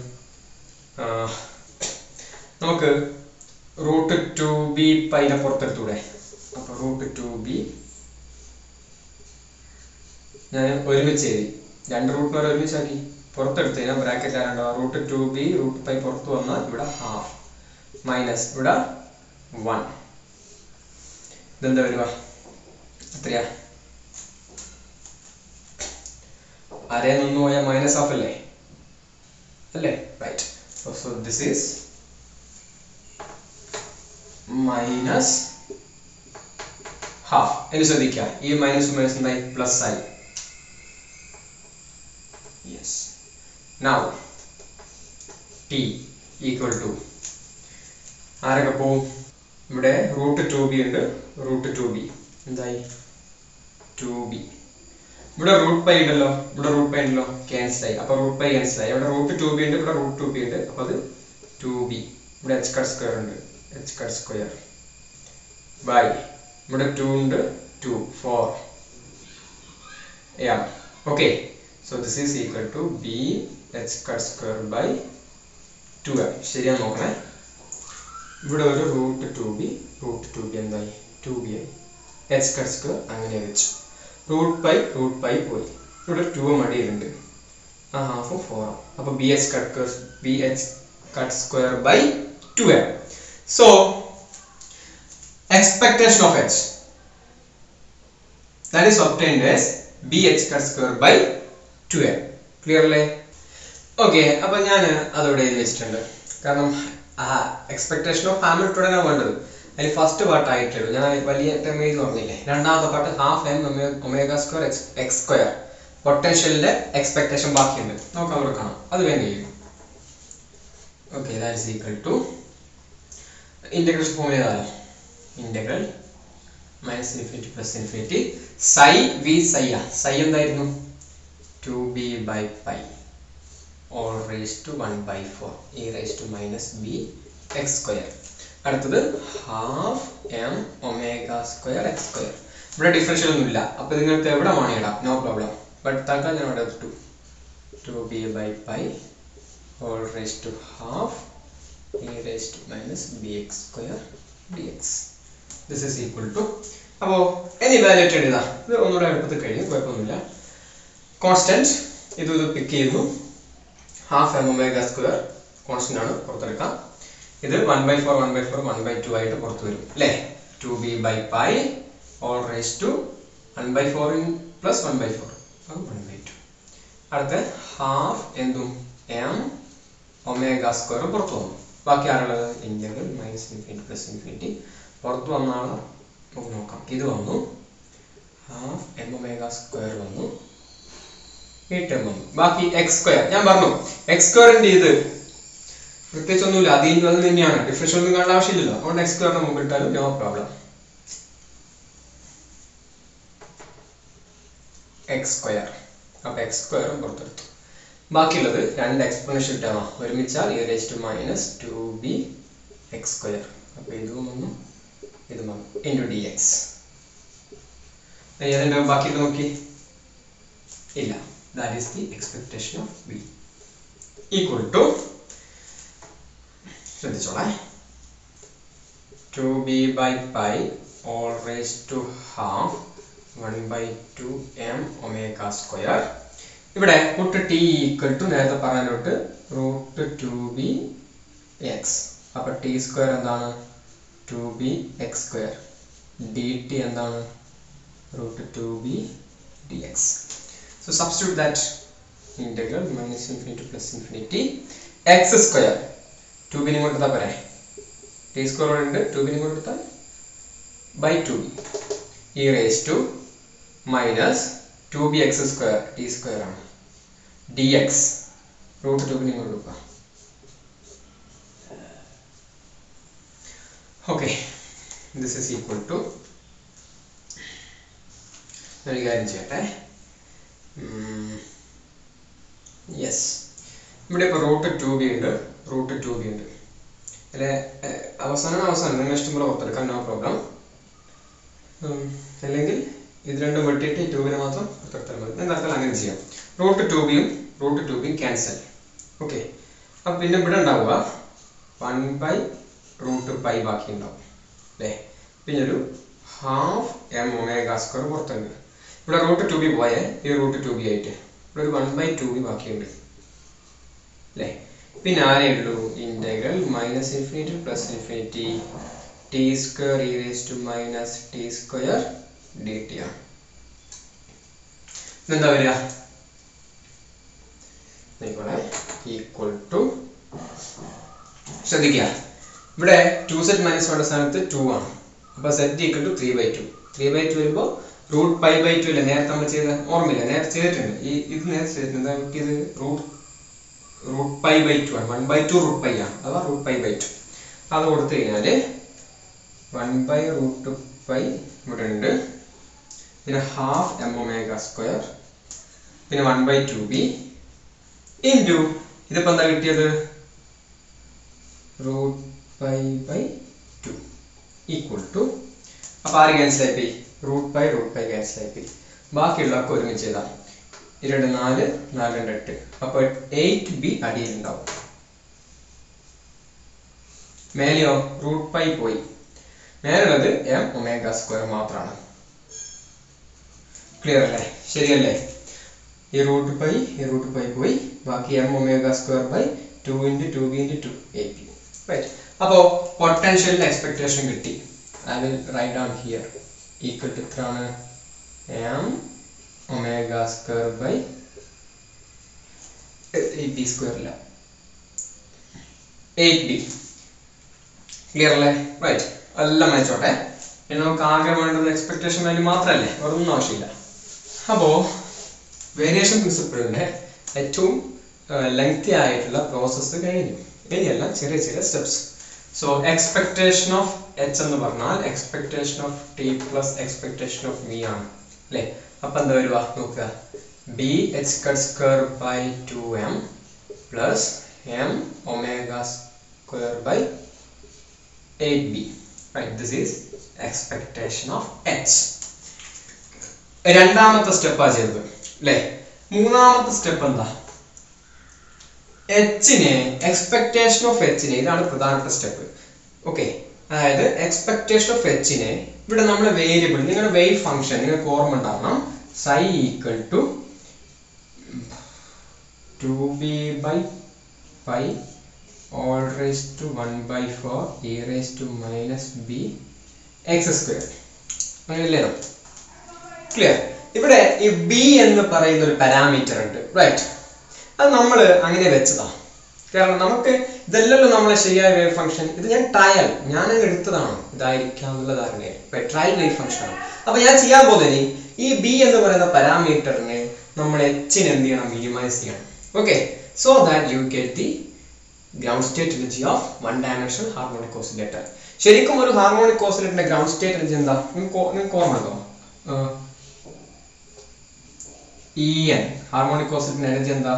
നമുക്ക് √2b/π പുറത്തെടുത്തൂടെ അപ്പോൾ √2b ഞാൻ ഒരുമിച്ച് എഴുതി രണ്ട് റൂട്ട് വരെ ഒരുമിച്ചാക്കി പുറത്തെടുത്ത് കഴിഞ്ഞാൽ ബ്രാക്കറ്റ് ആരുണ്ടാവും √2b √π പുറത്ത് വന്നാൽ ഇവിടെ ഹാഫ് മൈനസ് ഇവിടെ 1 ഇതെന്താ വരിക എത്രയാ അരയിൽ നിന്ന് പോയാൽ മൈനസ് ഹാഫ് അല്ലേ right so this is minus half ഇനി ശ്രദ്ധിക്കുക ഈ മൈനസ് എന്തായി പ്ലസ് ആയി yes now t equal to ആരൊക്കെ പോവും ഇവിടെ √2b ഉണ്ട് √2b എന്തായി 2b ഇവിടെ √π ഉണ്ടല്ലോ ക്യാൻസൽ ആയി അപ്പോൾ √π ക്യാൻസൽ ആയി ഇവിടെ √2b ഉണ്ട് ഇവിടെ √2b ഉണ്ട് അപ്പോൾ അത് 2b ഇവിടെ h² ഉണ്ട് h² ബൈ ഇവിടെ 2 ഉണ്ട് 2 4 yeah okay so this is equal to b h²/2m ശരിയാണ് നോക്കണേ ഇവിടെ ഒരു √2b എന്തായി 2b ആയി h² അങ്ങനെ വെച്ചു √π പോയി ഇവിടെ 2 മടിയിലുണ്ട് ആ ഹാഫ് 4 അപ്പോൾ bh²/2m so expectation of h that is obtained as bh²/2m clearly okay അപ്പോൾ ഞാൻ അതോടെ എഴുതി വെച്ചിട്ടുണ്ട് കാരണം എക്സ്പെക്ടേഷൻ ഓഫ് ഹാമിൽട്ടൺ ആണ് വേണ്ടത് അതിൽ ഫസ്റ്റ് പാർട്ട് ആയിട്ടുള്ളൂ ഞാൻ വലിയ ടേം എഴുതി പറഞ്ഞില്ലേ രണ്ടാമത്തെ പാർട്ട് ½ m ω² x² പൊട്ടൻഷ്യലിന്റെ എക്സ്പെക്ടേഷൻ ബാക്കിയുണ്ട് നോക്കാം അവിടെ കാണാം അത് വേഗം ചെയ്യും okay that is equal to integration form ചെയ്താലോ ഇന്റഗ്രൽ -∞ +∞ psi v psi എന്തായിരുന്നു 2b/π all raised to 1/4 e raised to - bx². അടുത്തത് ½ m ω² x². ഇവിടെ ഡിഫറൻഷ്യൽ ഒന്നുമില്ല അപ്പോൾ നിങ്ങൾക്ക് എവിടെ വേണമെങ്കിൽ ഇടാം നോ പ്രോബ്ലം ബട്ട് തൽക്കാലം ഞാൻ ഇവിടെ എടുത്തു 2b/π all raised to ½ e raised to - bx² dx. This is equal to അപ്പോൾ any value ഇടാ ഇത് ഒന്നുകൂടെ അടുപ്പത്ത് കഴിഞ്ഞു കുഴപ്പമൊന്നുമില്ല കോൺസ്റ്റന്റ് ഇത് പിക്ക് ചെയ്യുന്നു ½ m ω² കോൺസ്റ്റന്റ് ആണ് പുറത്തെടുക്കാം ഇത് 1/4 ആയിട്ട് പുറത്തു വരും അല്ലേ 2b/π all raised to 1/4 plus 1/4 അപ്പോൾ 1/2 അടുത്ത ½ എന്തും m ω² പുറത്തു വന്നു ബാക്കി ആരുള്ളത് ഇന്റഗ്രൽ -∞ +∞ പുറത്തു വന്നാണ് നമുക്ക് നോക്കാം ഇത് വന്നു ½ m ω² വന്നു ഈ ടേം വന്നു ബാക്കി x² ഞാൻ പറഞ്ഞു x² ന്റെ ഇത് പ്രത്യേകിച്ചൊന്നുമില്ല അതിന് അത് തന്നെയാണ് ഡിഫറൻഷ്യൽ ഒന്നും കാണേണ്ട ആവശ്യമില്ലല്ലോ അതുകൊണ്ട് x² മുമ്പ് ഇട്ടാലും നോ പ്രോബ്ലം x² അപ്പോൾ x² പുറത്തെടുത്തു ബാക്കിയുള്ളത് രണ്ട് exponential ടേമാണ് ഒരുമിച്ചാൽ e raised to -2b x square. അപ്പോൾ ഇതും വന്നു ഇതും വന്നു into dx. ഏതെങ്കിലും ബാക്കി നോക്കി ഇല്ല. That is the expectation of b equal to ശ്രദ്ധിച്ചോളെ 2b by pi all raised to half 1 by 2m omega square. ഇവിടെ put t equal to നേരത്തെ പറഞ്ഞോട്ട് root 2b x. അപ്പോൾ t square എന്താണ് 2b x square dt എന്താണ് root 2b dx. So substitute that integral minus infinity to plus infinity x square 2b നെ കൊടുത്താൽ പോരെ t square ഉണ്ട് 2b നെ കൊടുത്താൽ by 2b e raised to minus 2b x square t square ആണ് dx root 2b നെ കൊടുക്കുക. Okay, this is equal to ഒരു കാര്യം ചെയ്യട്ടെ. യെസ്, ഇവിടെ ഇപ്പോൾ റൂട്ട് 2b ഉണ്ട് അല്ലെ അവസാനം നിങ്ങൾ ഇഷ്ടംപോലെ പുറത്തെടുക്കാം, നോ പ്രോബ്ലം. അല്ലെങ്കിൽ ഇത് രണ്ടും വെട്ടിയിട്ട് 2ബിനെ മാത്രം പുറത്തെടുത്താൽ മതി. എന്തായാലും അങ്ങനെ ചെയ്യാം. Root 2bയും cancel. ഓക്കെ, അപ്പം പിന്നെ ഇവിടെ ഉണ്ടാവുക 1/√π ബാക്കി ഉണ്ടാവും അല്ലേ. പിന്നെ ഒരു ഹാഫ് m omega square പുറത്തുണ്ട്. ഇവിടെ റൂട്ട് 2b പോയേ ഈ റൂട്ട് 2b ആയിട്ട് ഇവിടെ ഒരു 1/2b ബാക്കിയുണ്ട് അല്ലേ. പിന്നെ ആരേ ഉള്ളൂ integral minus infinity plus infinity t square e raised to minus t square dt ആണ്. എന്താ വരിക ഈക്വൽ ടു ശ്രദ്ധിക്കുക, ഇവിടെ 2z മൈനസ് 1 സ്ഥാനത്ത് 2 ആണ്. അപ്പോൾ z ഈക്വൽ ടു 3/2. 3/2 വരുമ്പോൾ √π/2 അല്ലേ നേരത്തെ നമ്മൾ ചെയ്ത ഓർമ്മയില്ല, നേരത്തെ ചെയ്തിട്ടുണ്ട്. ഇത് നേരത്തെ ചെയ്തിട്ടുണ്ട്. ഇത് √π/2 ആണ്. 1/2 √π ആണ്, അഥവാ √π/2. അത് കൊടുത്തു കഴിഞ്ഞാൽ 1/√π ഇവിടെ ഉണ്ട്. പിന്നെ ഹാഫ് m omega square പിന്നെ 1/2b ഇൻറ്റു ഇതിപ്പോൾ എന്താ കിട്ടിയത് √π/2 ഈക്വൽ ടു അപ്പോൾ ആര് ക്യാൻസൽ ആയിപ്പോയി √π ക്യാൻസൽ ആയിപ്പോയി. ബാക്കിയുള്ളവർക്ക് ഒരുമിച്ച് ചെയ്താൽ 2 4 4 2 8. അപ്പോൾ 8b അടിയിലുണ്ടാവും. മേലെയോ √π പോയി, മേലുള്ളത് m omega square മാത്രമാണ്. ക്ലിയർ അല്ലേ? ശരിയല്ലേ? ഈ √π പോയി, ബാക്കി m omega square by 2 into 2b into 2 8b. Right. അപ്പോൾ പൊട്ടൻഷ്യൽ എക്സ്പെക്ടേഷൻ കിട്ടി. I will write down here equal to എത്രയാണ് m omega square by 8b square ഇല്ല 8b. ക്ലിയർ അല്ലേ? റൈറ്റ്. എല്ലാം വായിച്ചോട്ടെ. ഇനി നമുക്ക് ആകെ വേണ്ടത് എക്സ്പെക്ടേഷൻ വാല്യൂ മാത്രമല്ലേ, വേറൊന്നും ആവശ്യമില്ല. അപ്പോൾ വേരിയേഷൻ പ്രിൻസിപ്പിളിൻ്റെ ഏറ്റവും ലെങ്തി ആയിട്ടുള്ള പ്രോസസ്സ് കഴിഞ്ഞു. ഇനിയെല്ലാം ചെറിയ ചെറിയ steps. So expectation of h എന്ന് പറഞ്ഞാൽ expectation of T plus expectation of v ആണ് അല്ലേ. അപ്പം എന്താ വരുക നോക്കുക, b h cut square by 2m plus m omega square by 8b. Right, this is expectation of h. രണ്ടാമത്തെ സ്റ്റെപ്പാ ചെയ്തത് അല്ലേ. മൂന്നാമത്തെ സ്റ്റെപ്പ് എന്താ, എച്ചിനെ എക്സ്പെക്ടേഷൻ ഓഫ് എച്ചിനെ, ഇതാണ് പ്രധാനപ്പെട്ട സ്റ്റെപ്പ്. ഓക്കെ, അതായത് എക്സ്പെക്ടേഷൻ ഓഫ് എച്ചിനെ ഇവിടെ നമ്മുടെ വേരിയബിൾ നിങ്ങളുടെ വേവ് ഫംഗ്ഷൻ നിങ്ങൾക്ക് ഓർമ്മ ഉണ്ടാവണം. psi equal to 2b/π all raised to 1/4 e raised to minus b x square. അങ്ങനെയല്ലേ? ക്ലിയർ. ഇവിടെ ഈ ബി എന്ന് പറയുന്ന ഒരു പാരാമീറ്റർ ഉണ്ട്. റൈറ്റ്, അത് നമ്മൾ അങ്ങനെ വെച്ചതാ. കാരണം നമുക്ക് ഇതല്ലല്ലോ നമ്മളെ ശരിയായ വേവ് ഫംഗ്ഷൻ. ഇത് ഞാൻ എടുത്തതാണ്, ഇതായിരിക്കാം എന്നുള്ള ധാരണയായി. ട്രയൽ വേവ് ഫംഗ്ഷൻ ആണ്. അപ്പൊ ഞാൻ ചെയ്യാൻ പോകുന്നത് ഈ ബി എന്ന് പറയുന്ന പാരാമീറ്ററിനെ നമ്മൾ എച്ചിന് എന്ത് ചെയ്യണം, മിനിമൈസ് ചെയ്യണം. Okay, so that you get the ground state energy of one dimensional harmonic oscillator. ശരിക്കും ഒരു ഹാർമോണിക് ഓസിലേറ്ററിന്റെ ഗ്രൗണ്ട് സ്റ്റേറ്റ് എനർജി എന്താ നിങ്ങൾക്ക് ഓർമ്മ ഉണ്ടോ? En ഹാർമോണിക് ഓസിലേറ്ററിന്റെ എനർജി എന്താ,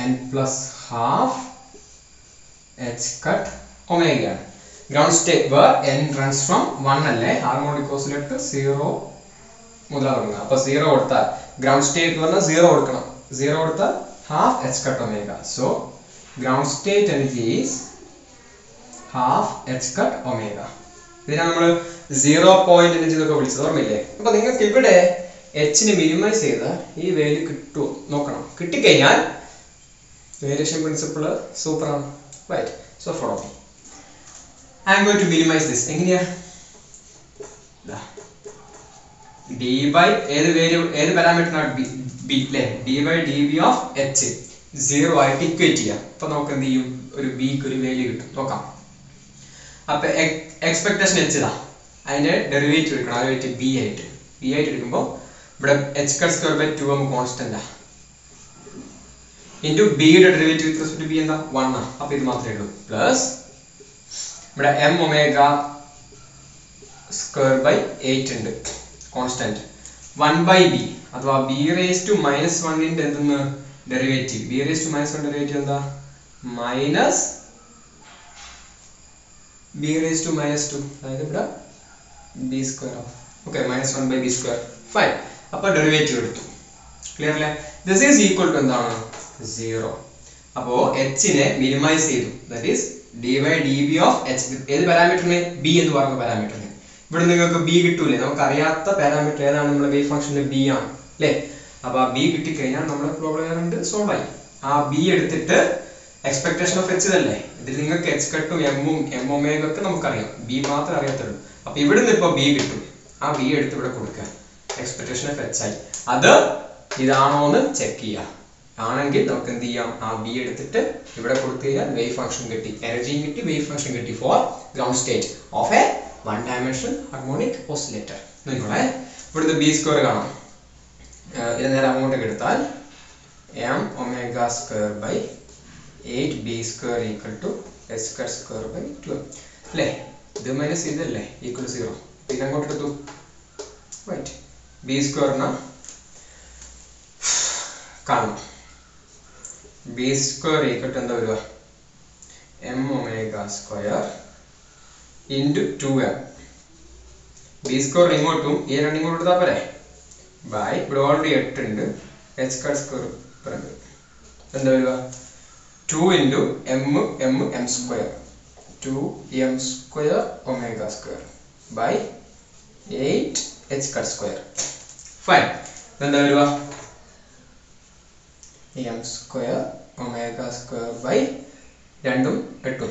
n plus half h cut omega. Ground state where n runs from 1 alle harmonic oscillator 0 mudala varunga. Appo 0 kodutha ground state varna 0 kodukkanam. 0 kodutha half h cut omega. So ground state energy is half h cut omega. ഇതിനെ നമ്മൾ 0 പോയിന്റ് energy എന്നൊക്കെ വിളിച്ചത് ഓർമ്മയില്ലേ? അപ്പോൾ നിങ്ങൾക്ക് ഇവിടെ h നെ മിനിമൈസ് ചെയ്താൽ ഈ വാല്യൂ കിട്ടുമോ നോക്കണം. കിട്ടിക്കഴിഞ്ഞാൽ വേരിയേഷൻ പ്രിൻസിപ്പിൾ സൂപ്പർ ആണ്. Right. So follow me. I am going to minimize this. എങ്ങനെയാ? d by ഏത് പാരാമീറ്ററിനാണ് b ല്ലേ? d by db of h 0 ആയിട്ട് ഇക്വേറ്റ് ചെയ്യാം. അപ്പോൾ നമുക്ക് എന്ത് ചെയ്യും? ഒരു b ക്ക് ഒരു വാല്യൂ കിട്ടും. നോക്കാം. അപ്പോൾ എക്സ്പെക്ടേഷൻ h ഇതാ. അതിന്റെ ഡെറിവേറ്റീവ് എടുക്കണം. ഡെറിവേറ്റ് b ആയിട്ട് എടുക്കുമ്പോൾ ഇവിടെ h cut square by 2 നമുക്ക് കോൺസ്റ്റന്റ് ആ. ഇൻടു b യുടെ derivative with respect to b എന്താ? 1 ആ. അപ്പോൾ ഇത് മാത്രമേ ഉള്ളൂ. പ്ലസ് ഇവിടെ m omega square by 8 ഉണ്ട് കോൺസ്റ്റന്റ്. 1 by b അഥവാ b raised to minus 1 ന്റെ എന്തെന്ന് derivative. b raised to minus 1 derivative എന്താ? Minus b raised to minus 2. അതായത് ഇവിടെ b square of okay minus 1 by b square. Fine. അപ്പോൾ ഡെറിവേറ്റീവ് എടുത്തു. ക്ലിയർ അല്ലേ? ദിസ് ഈസ് ഈക്വൽ ടു എന്താണ്? 0. അപ്പോൾ h നെ മിനിമൈസ് ചെയ്തു. That is d by db of h. ഏത് പാരാമീറ്ററിനെ? b എന്ന് പറയുന്ന പാരാമീറ്ററിനെ. ഇവിടെ നിങ്ങൾക്ക് b കിട്ടൂലേ? നമുക്ക് അറിയാത്ത പാരാമീറ്റർ ഏതാണ്? നമ്മുടെ വേവ് ഫംഗ്ഷന്റെ b ആണ് അല്ലേ? അപ്പോൾ ആ b കിട്ടിക്കഴിഞ്ഞാൽ നമ്മുടെ പ്രോബ്ലം സോൾവ് ആയി. ആ b എടുത്തിട്ട് എക്സ്പെക്ടേഷൻ ഓഫ് h ഇതല്ലേ? ഇതിൽ നിങ്ങൾക്ക് h കട്ടും m omega ഒക്കെ നമുക്കറിയാം. b മാത്രമേ അറിയാത്തുള്ളൂ. അപ്പോൾ ഇവിടുന്ന് ഇപ്പോൾ b കിട്ടും. ആ b എടുത്ത് ഇവിടെ കൊടുക്കുക. എക്സ്പെക്ടേഷൻ ഓഫ് h ആയി. അത് ഇതാണോ എന്ന് ചെക്ക് ചെയ്യുക. ആണെങ്കിൽ നമുക്ക് എന്ത് ചെയ്യാം? ആ b എടുത്തിട്ട് ഇവിടെ കൊടുത്തു കഴിഞ്ഞാൽ വേവ് ഫംഗ്ഷൻ കിട്ടി, എനർജിയും കിട്ടി, വേവ് ഫംഗ്ഷൻ കിട്ടി for ground state of a one dimension harmonic oscillator. നിങ്ങളെ ഇവിടുത്തെ b സ്ക്വയർ കാണാം. ഇത് നേരെ അങ്ങോട്ടേക്ക് എടുത്താൽ m omega square by 8b square equal to h cut square by 2 അല്ലേ? ഇത് മൈനസ് ഇതല്ലേ ഈക്വൽ 0. പിന്നെ അങ്ങോട്ട് എടുത്തു. റൈറ്റ്. b സ്ക്വയറിന് കാണണം. b square equal to എന്താ വരിക? m omega square into 2m. b square ഇങ്ങോട്ടും ഈ രണ്ടും ഇങ്ങോട്ട് എടുത്താൽ പോരെ? ബൈ ഇവിടെ ഓൾറെഡി 8 ഉണ്ട്. h cut square പറയുന്നത് എന്താ വരിക? 2 into m square 2m square omega square by 8 h cut square. Fine. എന്താ വരിക? m square omega square by 2 8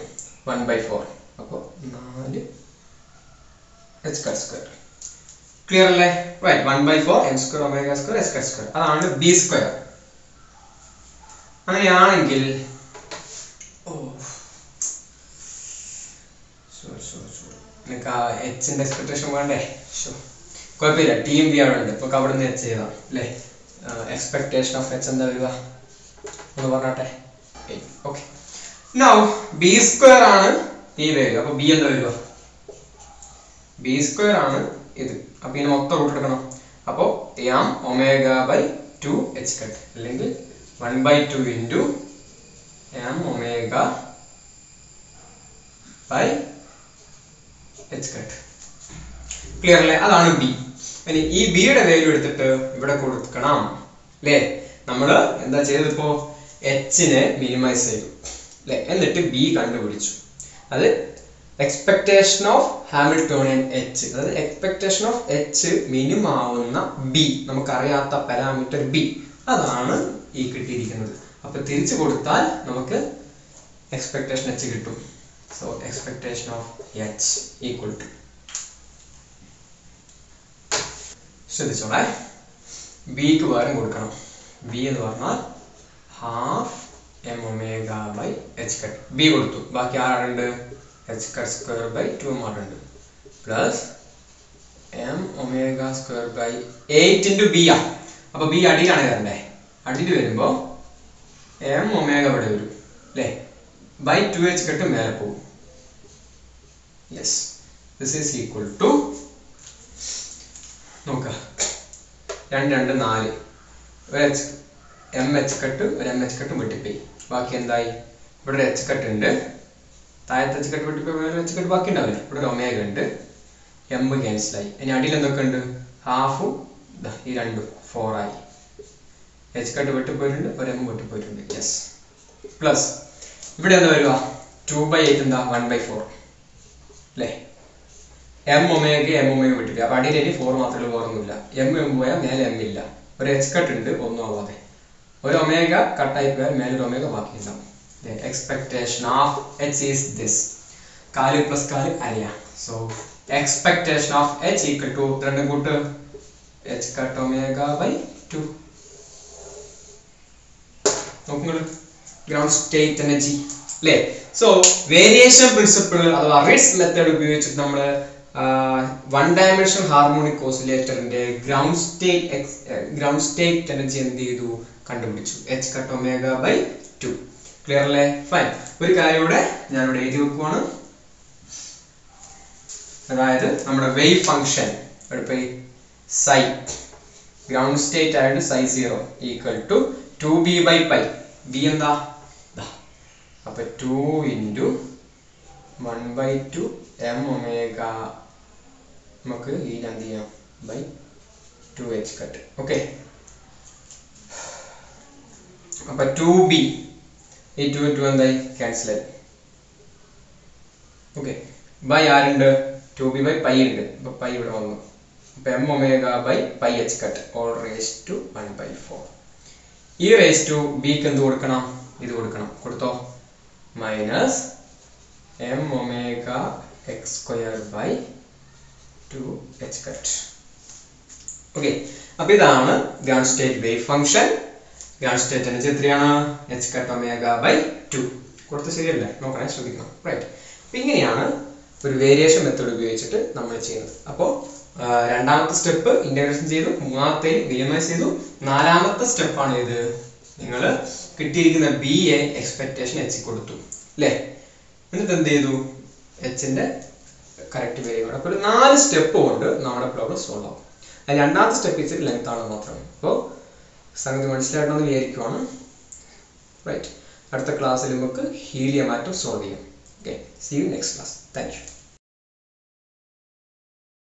1 by 4. അപ്പോൾ 4 h cut square. ക്ലിയർ അല്ലേ? Right. 1 by 4 m square omega square h cut square. അതാണ് b square. അങ്ങനെയാണെങ്കിൽ നിങ്ങൾക്ക് ആ എച്ചിന്റെ എക്സ്പെക്ടേഷൻ വേണ്ടേ? കുഴപ്പമില്ല, ടീം ബി അവിടെ ഉണ്ട്. ഇപ്പൊ അവിടെ നിന്ന് എച്ച് ചെയ്താൽ അല്ലേ? എക്സ്പെക്ടേഷൻ ഓഫ് എച്ച് എന്താ വരിക ഒന്ന് പറഞ്ഞാട്ടെ. ഓക്കെ. നൗ ബി സ്ക്വയർ ആണ് ഈ വാല്യൂ. അപ്പൊ ബി എന്താ വരിക? ബി സ്ക്വയർ ആണ് ഇത്. അപ്പൊ ഇതിന് മൊത്തം റൂട്ട് എടുക്കണം. അപ്പോ m omega by 2 h cut അല്ലെങ്കിൽ 1 by 2 into m omega by h cut. Clear അല്ലേ? അതാണ് ബി. ഇനി ഈ ബിയുടെ വാല്യൂ എടുത്തിട്ട് ഇവിടെ കൊടുക്കണം അല്ലേ? നമ്മൾ എന്താ ചെയ്തപ്പോ എച്ചിനെ മിനിമൈസ് ചെയ്തു അല്ലേ? എന്നിട്ട് ബി കണ്ടുപിടിച്ചു. അത് എക്സ്പെക്ടേഷൻ ഓഫ് ഹാമിൽട്ടോണിയൻ എച്ച്. അതായത് എക്സ്പെക്ടേഷൻ ഓഫ് എച്ച് മിനിമം ആവുന്ന ബി, നമുക്കറിയാത്ത പാരാമീറ്റർ ബി, അതാണ് ഈ കിട്ടിയിരിക്കുന്നത്. അപ്പൊ തിരിച്ചു കൊടുത്താൽ നമുക്ക് എക്സ്പെക്ടേഷൻ എച്ച് കിട്ടും. So expectation of H equal to, ശ്രദ്ധിച്ചോളെ, ബിക്ക് പകരം കൊടുക്കണം. ബി എന്ന് പറഞ്ഞാൽ half m omega by h cut. B കൊടുത്തു. ബാക്കി ആരുണ്ട്? h cut square by 2 ആറുണ്ട്. Plus m omega square by 8 into b ആ. അപ്പൊ ബി അടിയിലാണ് വരണ്ടേ? അടിയിൽ വരുമ്പോ m omega ഇവിടെ വരും അല്ലേ? by 2h cut മേലെ പോകും. Yes, this is equal to, നോക്കാം, 2 2 4, ഒരു എം എച്ച് കട്ട് ഒരു എം എച്ച് കട്ട് വെട്ടിപ്പോയി. ബാക്കി എന്തായി? ഇവിടെ ഒരു എച്ച് കട്ട് ഉണ്ട്, താഴത്തെ എച്ച് കട്ട് വെട്ടിപ്പോയി മേലെ എച്ച് കട്ട് ബാക്കി ഉണ്ടാവില്ല. ഇവിടെ ഒരു ഒമേഗ ഉണ്ട്, എം ക്യാൻസലായി. ഇനി അടിയിൽ എന്തൊക്കെ ഉണ്ട്? ഹാഫും ഈ രണ്ടും 4 ആയി. എച്ച് കട്ട് വെട്ടിപ്പോയിട്ടുണ്ട്, ഒരു എം വെട്ടിപ്പോയിട്ടുണ്ട്. യെസ്. പ്ലസ് ഇവിടെ എന്താ വരിക? 2/8 എന്താ 1/4 അല്ലേ? എം ഒമേഗ വിട്ടില്ല. അപ്പൊ അടിയിൽ 4 മാത്രമേ വേറൊന്നുമില്ല. എം പോയാൽ മേലെ എം ഇല്ല. ഒരു എച്ച് കട്ട് ഉണ്ട്, ഒന്നും ആവാതെ. ഒരു ഒമേഗ കട്ടായി പോയാൽ മേലെ ഒരു ഒമേഗ ബാക്കി ഉണ്ടാവും. Expectation of H is this. 4 + 4 അരയാ. So expectation of H equal to രണ്ടും കൂട്ട് എച്ച് കട്ട് ഒമേഗ/2. നോക്കുമ്പോൾ ഗ്രൗണ്ട് സ്റ്റേറ്റ് എനർജി അല്ലേ? സോ വേരിയേഷൻ പ്രിൻസിപ്പിൾ അഥവാ റിറ്റ്സ് മെത്തേഡ് ഉപയോഗിച്ചിട്ട് നമ്മൾ 1 ഡയമെൻഷണൽ ഹാർമോണിക് ഓസിലേറ്ററിന്റെ ഗ്രൗണ്ട് സ്റ്റേറ്റ് എനർജി എന്ത് ചെയ്തു? കണ്ടുപിടിച്ചു. എച്ച് കട്ട് ഒമേഗ/2. ക്ലിയർ അല്ലേ? ഫൈൻ. ഒരു കാര്യം കൂടെ ഞാനിവിടെ എഴുതി വെക്കുവാണ്. അതായത് നമ്മുടെ wave function psi ground state ആയിട്ട് psi 0 equal to 2b/π. b എന്താ? അപ്പൊ 2 × 1/2 m ഒമേഗ നമുക്ക് ഈ എന്ത് ചെയ്യാം /2h കട്ട്. ഓക്കെ. അപ്പൊ 2b ഈ 2 × 2 എന്തായി? ക്യാൻസൽ ആയി. ഓക്കെ. ബൈ ആരുണ്ട്? 2b/π ഉണ്ട്. അപ്പൊ പൈ ഇവിടെ വന്നു. അപ്പൊ m ഒമേഗ/πh കട്ട് ഓൾ റേസ് ടു 1/4. ഈ റേസ് ടു ബിക്ക് എന്ത് കൊടുക്കണം? ഇത് കൊടുക്കണം. കൊടുത്തോ? Minus m omega x²/2h cut. Okay. അപ്പൊ ഇതാണ് ground state wave function. Ground state energy എത്രയാണ്? h കട്ട് ഒമേഗ/2. കൊടുത്ത ശരിയല്ലേ? നോക്കണേ, ശ്രദ്ധിക്കണം. റൈറ്റ്. അപ്പൊ ഇങ്ങനെയാണ് ഒരു വേരിയേഷൻ മെത്തേഡ് ഉപയോഗിച്ചിട്ട് നമ്മൾ ചെയ്യുന്നത്. അപ്പോൾ രണ്ടാമത്തെ സ്റ്റെപ്പ് ഇന്റഗ്രേഷൻ ചെയ്തു, മൂന്നാമത്തെ മിനിമൈസ് ചെയ്തു, നാലാമത്തെ സ്റ്റെപ്പാണ് ഇത്. നിങ്ങൾ കിട്ടിയിരിക്കുന്ന ബി എ എക്സ്പെക്ടേഷൻ എച്ച് കൊടുത്തു അല്ലേ? എന്നിട്ട് എന്ത് ചെയ്തു? എച്ചിന്റെ കറക്റ്റ് വാല്യൂ. അപ്പോൾ 4 സ്റ്റെപ്പ് കൊണ്ട് നമ്മുടെ പ്രോബ്ലം സോൾവ് ആവും. അതിൽ രണ്ടാമത്തെ സ്റ്റെപ്പ് ഇച്ചിരി ലെങ്ത് ആണ് മാത്രം. അപ്പോൾ സംഗതി മനസ്സിലാക്കണമെന്ന് വിചാരിക്കുവാണ്. റൈറ്റ്. അടുത്ത ക്ലാസ്സിൽ നമുക്ക് ഹീലിയം ആറ്റം സോൾവ് ചെയ്യാം. Okay. See you next class. Thank U.